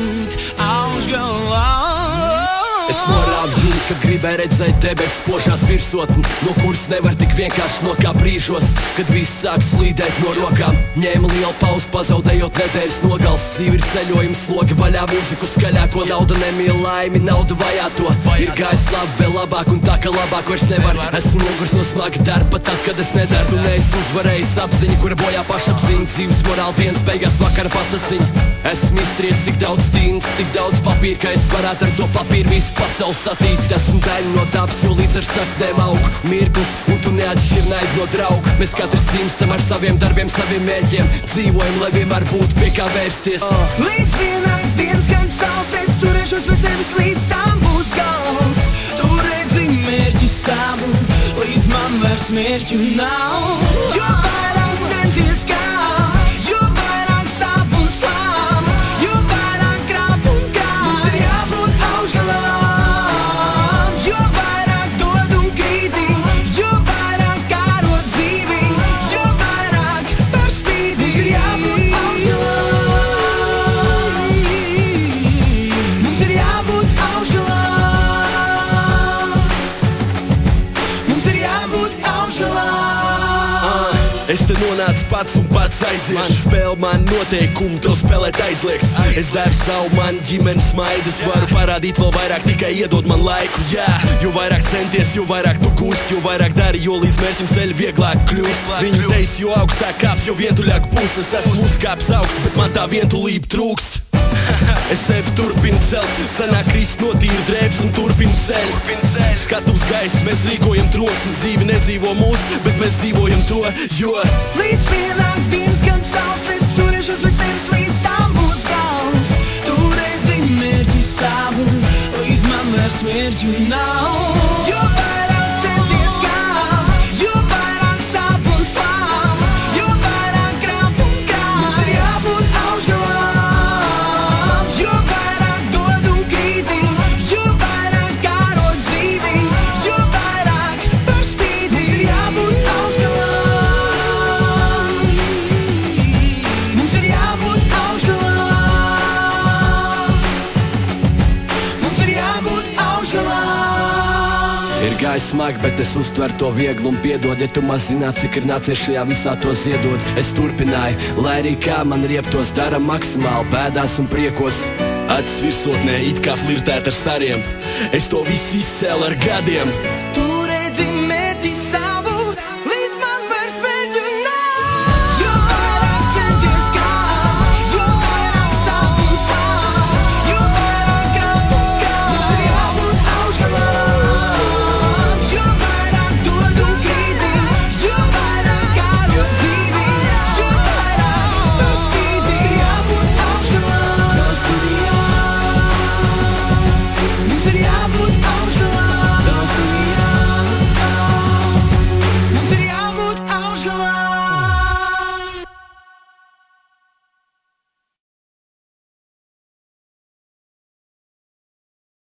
jābūt augšgalā. Es norāvu jūtu, kad gribēju redzēt debes spožās virsotni, no kuras nevar tik vienkārši nokāpt brīžos, kad viss sāk slīdēt no rokām. Ņēma lielu pauzi, pazaudējot nedēļas nogals. Dzīve ir ceļojums, slogi vaļā, mūziku skaļāko. Nauda nemīl laimi, nauda vajā to. Ir gājis labi, vēl labāk, un tā ka labāk vairs nevar. Esmu nogurs no smaga darba, tad, kad es nedaru. Tu neesi uzvarējis apziņu, kura bojā pašapziņu. Dzīves morāla dienas beigās vakara pasaciņa. Esmu iztries tik daudz tīnas, tik daudz papīra, ka es varētu ar to papīru visu pasauli satīt. Esmu daļa no dabas, jo līdz ar saknēm aug mirklis, un tu neatšķir naidu no drauga. Mēs katrs cīmstam ar saviem darbiem, saviem mēģiem. Dzīvojam, lai vienmēr būtu pie kā vērsties. Līdz pienāks dienas, kad sausties, turēšos pie sevis, līdz tam būs gals. Tu redzi mērķi savu, līdz man vairs mērķu nav. Jo vairāk centies kā, jo vairāk sāp un slāms, jo vairāk krāp un krāp. Mums ir jābūt augšgalā. Jo vairāk dod un krīti, jo vairāk kāro dzīvi, jo vairāk par spīti. Mums ir jābūt augšgalā. Mums ir jābūt augšgalā. Mums ir jābūt augšgalā. Es te nonācu pats un pats aiziešu. Man spēle, man noteikumi, to spēlēt aizliegts. Es daru savu, man ģimenes smaidas. Varu parādīt vēl vairāk, tikai iedod man laiku. Jā, jo vairāk centies, jo vairāk tu gūst, jo vairāk dari, jo līdz mērķim ceļi vieglāk kļūst. Viņi teica, jo augstāk kāps, jo vientuļāk būs. Es esmu uzkāps augst, bet man tā vientulība trūkst. Es sevi turpinu celt, sanāk krist no tīra drēbes un turpinu ceļu. Skatuvs gaiss, mēs rīkojam troksni, dzīvi nedzīvo mūs, bet mēs dzīvojam to, jo līdz pienāks dienas, kad sausties, turēšos pie sevis, līdz tam būs gals. Tu redzi mērķi savu, līdz man vairs mērķu nav. Jo vairāk centies kāpt, jo vairāk sāp un slāms, jo vairāk krāp un krāp. Mums ir jābūt augšgalā. Jo vairāk dod un krīti, jo vairāk kāro dzīvi, jo vairāk par spīti. Mums ir jābūt augšgalā. Mums ir jābūt augšgalā. Mums ir jābūt augšgalā. Ir gājis smagi, bet es uztveru to viegli un piedod, ja tu maz zinātu, cik ir nācies šajā visā to ziedot. Es turpināju, lai arī kā man rieptos, dara maksimāli bēdās un priekos. Acis virsotnē, it kā flirtēt ar stariem. Es to visu izcēlu ar gadiem.